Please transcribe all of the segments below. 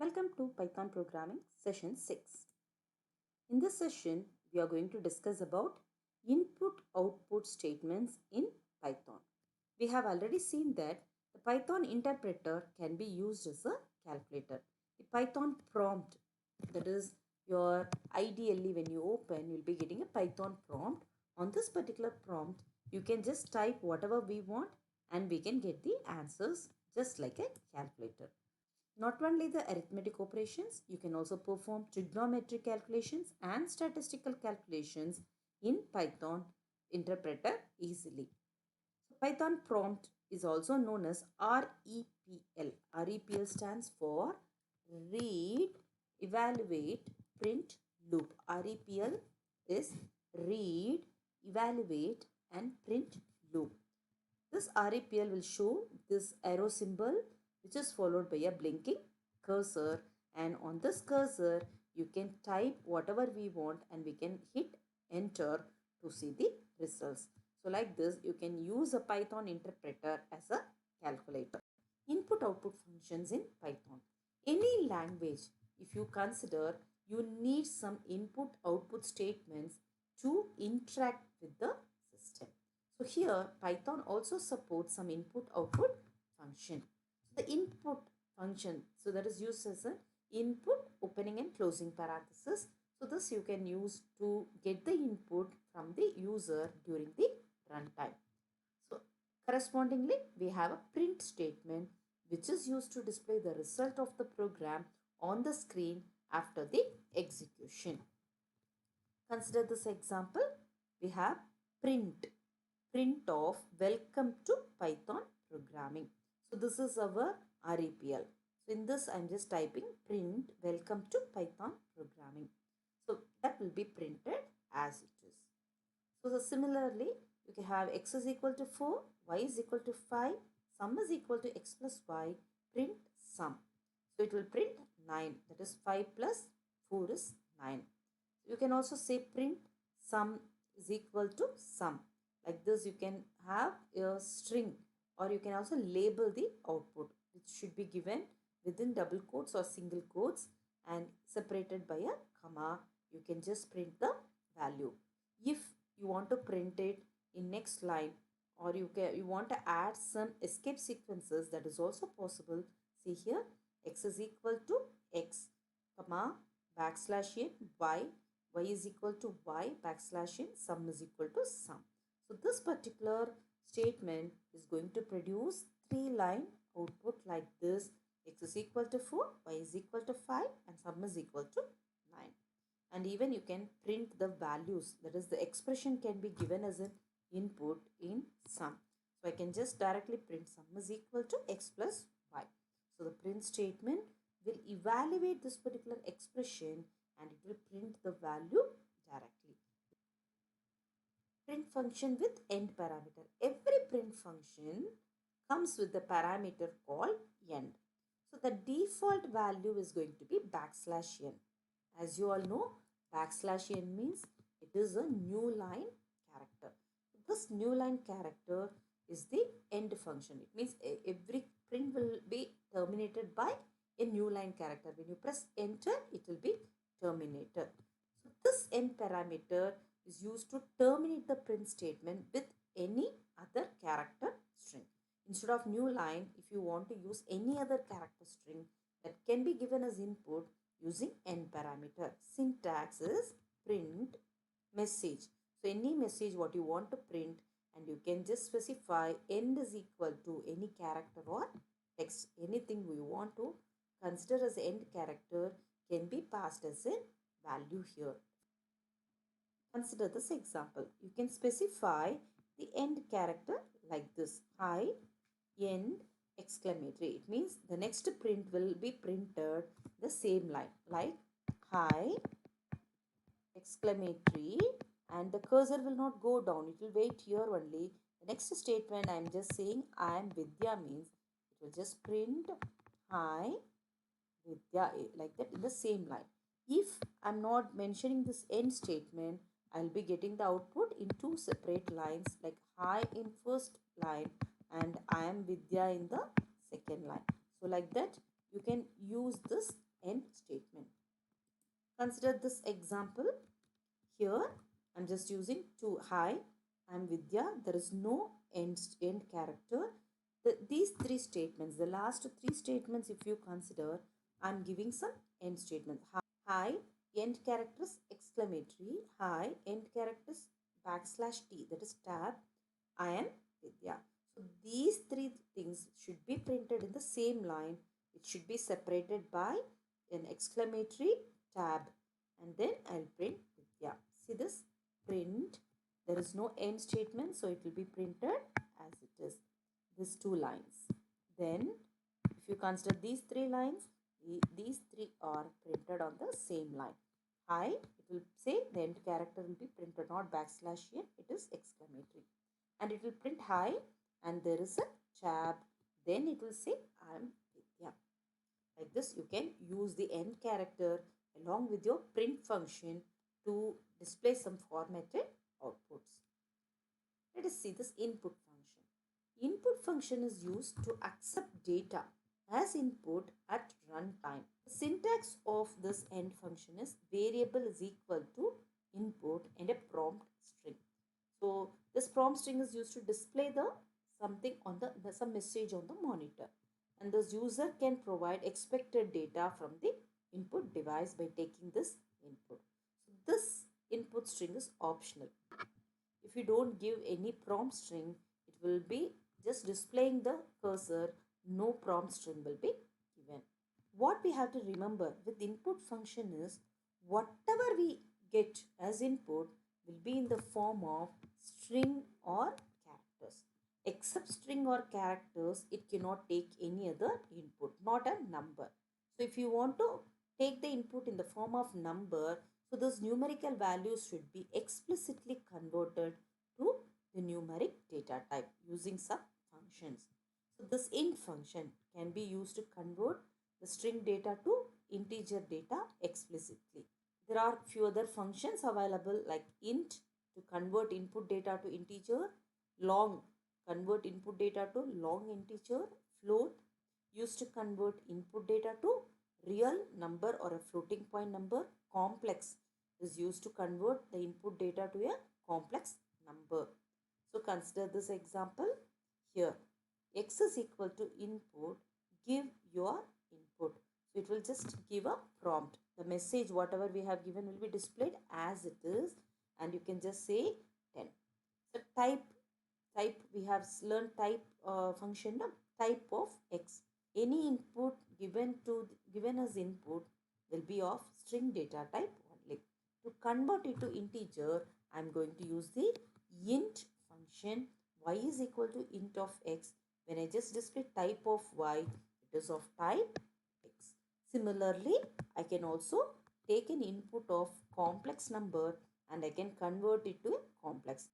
Welcome to Python Programming Session 6. In this session, we are going to discuss about input-output statements in Python. We have already seen that the Python interpreter can be used as a calculator. The Python prompt, that is ideally when you open, you'll be getting a Python prompt. On this particular prompt, you can just type whatever we want and we can get the answers just like a calculator. Not only the arithmetic operations, you can also perform trigonometric calculations and statistical calculations in Python interpreter easily. So Python prompt is also known as REPL. REPL stands for read, evaluate, print, loop. REPL is read, evaluate and print loop. This REPL will show this arrow symbol which is followed by a blinking cursor, and on this cursor you can type whatever we want and we can hit enter to see the results. So like this you can use a Python interpreter as a calculator. Input output functions in Python. Any language, if you consider, you need some input output statements to interact with the system. So here Python also supports some input output function. So the input function, so that is used as an input opening and closing parenthesis. So this you can use to get the input from the user during the runtime. So correspondingly we have a print statement which is used to display the result of the program on the screen after the execution. Consider this example. We have print of welcome to Python programming. So this is our REPL. So in this I am just typing print welcome to Python programming. So that will be printed as it is. So similarly you can have x is equal to 4, y is equal to 5, sum is equal to x plus y, print sum. So it will print 9, that is 5 plus 4 is 9. You can also say print sum is equal to sum. Like this you can have a string, or you can also label the output which should be given within double quotes or single quotes and separated by a comma. You can just print the value. If you want to print it in next line, or you want to add some escape sequences, that is also possible. See here, x is equal to x, comma, backslash in y is equal to y, backslash in sum is equal to sum. So this particular statement is going to produce 3-line output like this. X is equal to 4, y is equal to 5 and sum is equal to 9. And even you can print the values, that is the expression can be given as an input in sum. So I can just directly print sum is equal to x plus y. So the print statement will evaluate this particular expression and it will print the value directly. Print function with end parameter. Every print function comes with the parameter called end. So the default value is going to be backslash n. As you all know, backslash n means it is a new line character. This new line character is the end function. It means every print will be terminated by a new line character. When you press enter, it will be terminated. So this end parameter is used to terminate the print statement with any other character string. Instead of new line, if you want to use any other character string that can be given as input using end parameter. Syntax is print message. So any message what you want to print, and you can just specify end is equal to any character or text. Anything we want to consider as end character can be passed as a value here. Consider this example. You can specify the end character like this. Hi, end, exclamatory. It means the next print will be printed the same line like hi, exclamatory, and the cursor will not go down. It will wait here only. The next statement I am just saying I am Vidya means it will just print hi Vidya like that in the same line. If I am not mentioning this end statement, I will be getting the output in two separate lines like hi in first line and I am Vidya in the second line. So like that you can use this end statement. Consider this example. Here I'm just using to hi, I'm Vidya. There is no end character. These three statements, the last three statements, if you consider, I'm giving some end statements. Hi, end characters exclamatory. Hi, end characters backslash t, that is tab. I am Vidya. So these three things should be printed in the same line. It should be separated by an exclamatory tab, and then I'll print Vidya. See this? Print. There is no end statement, so it will be printed as it is. These two lines. Then if you consider these three lines, these three are printed on the same line. Hi, it will say the end character will be printed, not backslash here, it is exclamatory. And it will print hi, and there is a tab. Then it will say I am Vidya. Like this, you can use the end character along with your print function to display some formatted outputs. Let us see this input function. Input function is used to accept data as input at runtime. The syntax of this end function is variable is equal to input and a prompt string. So this prompt string is used to display the something on the some message on the monitor, and the user can provide expected data from the input device by taking this input. So this input string is optional. If you don't give any prompt string, it will be just displaying the cursor. No prompt string will be given. What we have to remember with input function is whatever we get as input will be in the form of string or characters. Except string or characters, it cannot take any other input, not a number. So if you want to take the input in the form of number, so those numerical values should be explicitly converted to the numeric data type using some functions. So this int function can be used to convert the string data to integer data explicitly. There are few other functions available like int to convert input data to integer, long convert input data to long integer, float used to convert input data to real number or a floating point number, complex is used to convert the input data to a complex number. So consider this example here. X is equal to input, give your input. So it will just give a prompt. The message whatever we have given will be displayed as it is, and you can just say 10. So type we have learned type function, no? Type of X. Any input given as input will be of string data type only. To convert it to integer, I am going to use the int function. Y is equal to int of X. When I just display type of Y, it is of type X. Similarly, I can also take an input of complex number and I can convert it to a complex.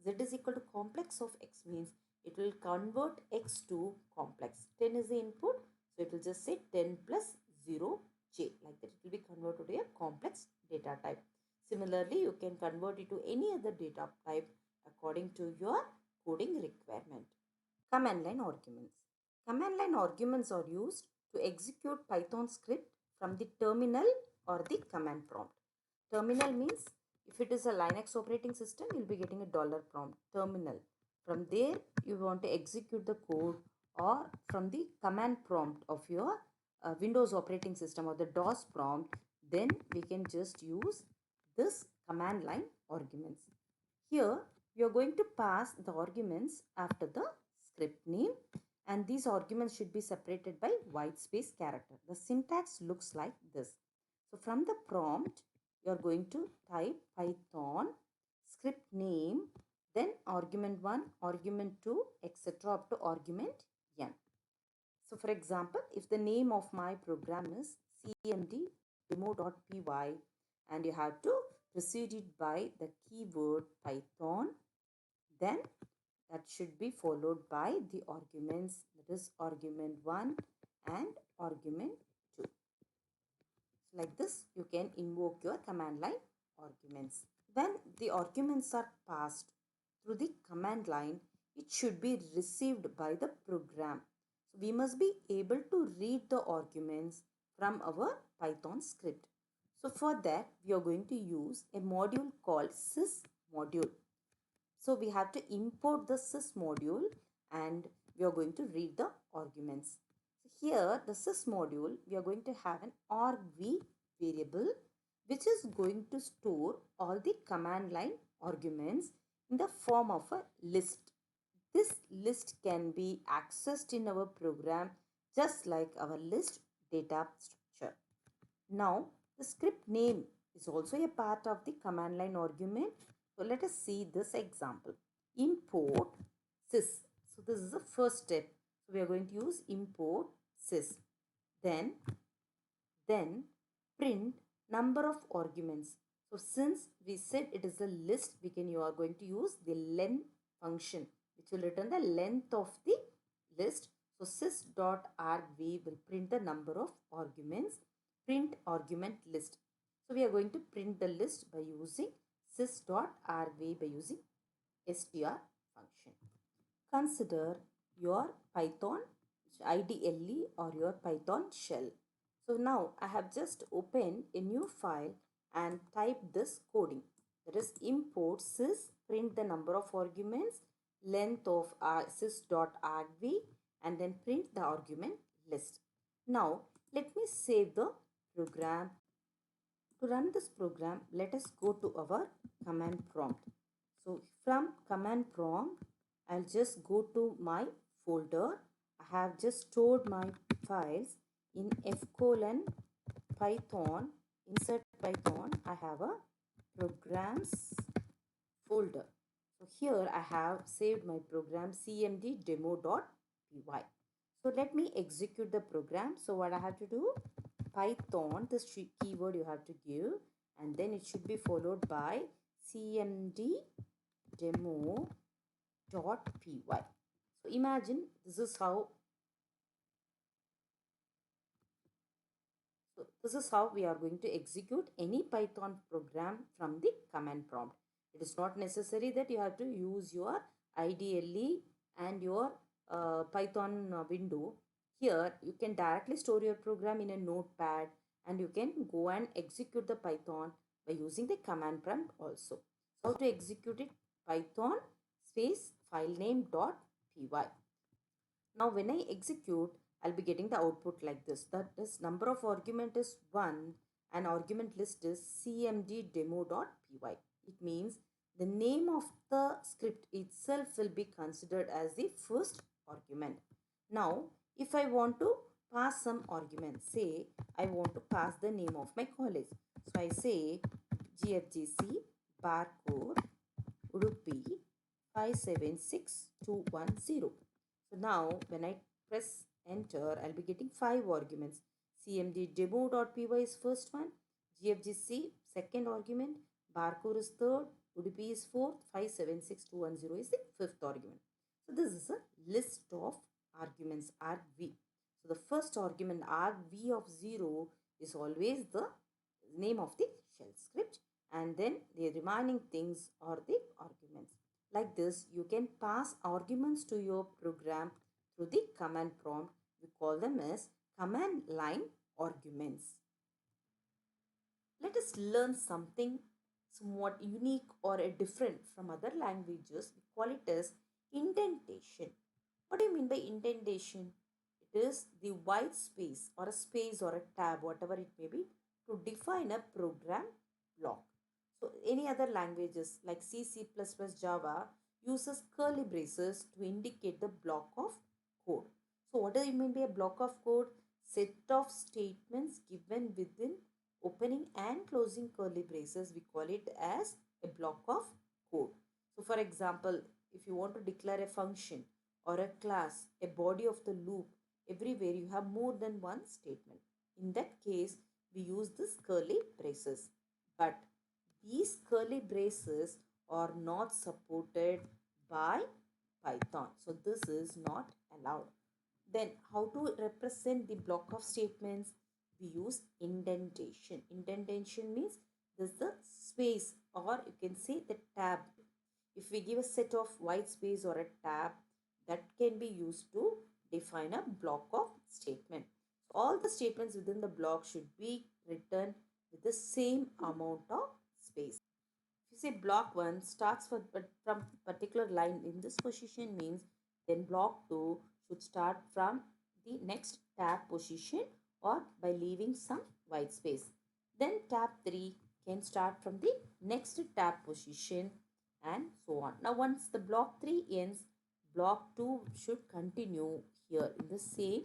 Z is equal to complex of X means it will convert X to complex. 10 is the input, so it will just say 10 plus 0 J. Like that, it will be converted to a complex data type. Similarly, you can convert it to any other data type according to your coding requirement. Command line arguments. Command line arguments are used to execute Python script from the terminal or the command prompt. Terminal means if it is a Linux operating system, you'll be getting a dollar prompt, terminal. From there, you want to execute the code, or from the command prompt of your Windows operating system or the DOS prompt, then we can just use this command line arguments. Here, we are going to pass the arguments after the script name, and these arguments should be separated by white space character. The syntax looks like this. So from the prompt, you are going to type Python script name, then argument 1, argument 2, etc. up to argument n. So for example, if the name of my program is cmd demo.py and you have to precede it by the keyword Python, then that should be followed by the arguments, that is argument 1 and argument 2. So like this, you can invoke your command line arguments. When the arguments are passed through the command line, it should be received by the program. So we must be able to read the arguments from our Python script. So for that, we are going to use a module called sys module. So we have to import the sys module and we are going to read the arguments. So here the sys module, we are going to have an argv variable which is going to store all the command line arguments in the form of a list. This list can be accessed in our program just like our list data structure. Now the script name is also a part of the command line argument. So let us see this example. Import sys. So this is the first step. So we are going to use import sys. Then print number of arguments. So since we said it is a list, you are going to use the len function which will return the length of the list. So sys.argv will print the number of arguments, print argument list. So we are going to print the list by using sys.argv by using str function. Consider your Python IDLE or your Python shell. So now I have just opened a new file and typed this coding. That is import sys, print the number of arguments, length of sys.argv and then print the argument list. Now let me save the program. To run this program, let us go to our command prompt. So from command prompt, I'll just go to my folder. I have just stored my files in f:/python. Insert Python, I have a programs folder. So here I have saved my program cmd_demo.py. So let me execute the program. So what I have to do, Python, this keyword you have to give, and then it should be followed by cmd_demo.py. So imagine this is how we are going to execute any Python program from the command prompt. It is not necessary that you have to use your IDLE and your Python window. Here you can directly store your program in a notepad and you can go and execute the Python by using the command prompt also. So how to execute it? Python space filename.py. Now when I execute, I'll be getting the output like this. That is number of argument is 1 and argument list is cmd_demo.py. It means the name of the script itself will be considered as the first argument. Now if I want to pass some argument, say I want to pass the name of my college. So I say GFGC Barkur Udupi 576210. So now when I press enter, I'll be getting 5 arguments. cmd_demo.py is first one, GFGC second argument, Barkur is third, Udupi is fourth, 576210 is the fifth argument. So this is a list of arguments argv. So the first argument argv of 0 is always the name of the shell script and then the remaining things are the arguments. Like this, you can pass arguments to your program through the command prompt. We call them as command line arguments. Let us learn something somewhat unique or different from other languages. We call it as indentation. What do you mean by indentation? It is the white space or a space or a tab, whatever it may be, to define a program block. So any other languages like C, C++, Java uses curly braces to indicate the block of code. So what do you mean by a block of code? Set of statements given within opening and closing curly braces. We call it as a block of code. So for example, if you want to declare a function or a class, a body of the loop, everywhere you have more than one statement. In that case, we use this curly braces. But these curly braces are not supported by Python. So this is not allowed. Then how to represent the block of statements? We use indentation. Indentation means this is the space or you can say the tab. If we give a set of white space or a tab, that can be used to define a block of statement. All the statements within the block should be written with the same amount of space. If you say block 1 starts from particular line in this position means then block 2 should start from the next tab position or by leaving some white space. Then tab 3 can start from the next tab position and so on. Now once the block 3 ends, block 2 should continue here in the same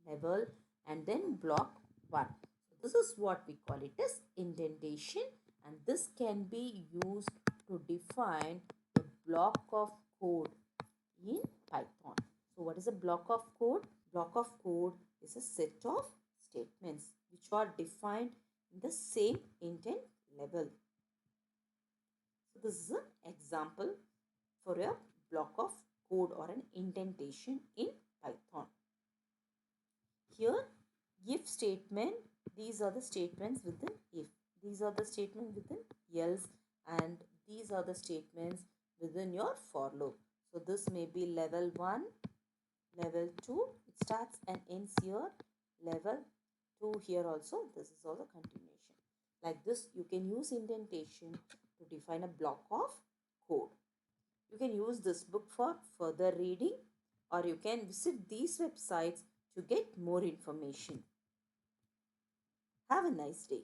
level and then block 1. So this is what we call it as indentation, and this can be used to define a block of code in Python. So what is a block of code? Block of code is a set of statements which are defined in the same intent level. So this is an example for a block of code or an indentation in Python. Here, if statement, these are the statements within if. These are the statements within else, and these are the statements within your for loop. So this may be level 1, level 2, it starts and ends here, level 2 here also, this is also continuation. Like this, you can use indentation to define a block of code. You can use this book for further reading, or you can visit these websites to get more information. Have a nice day.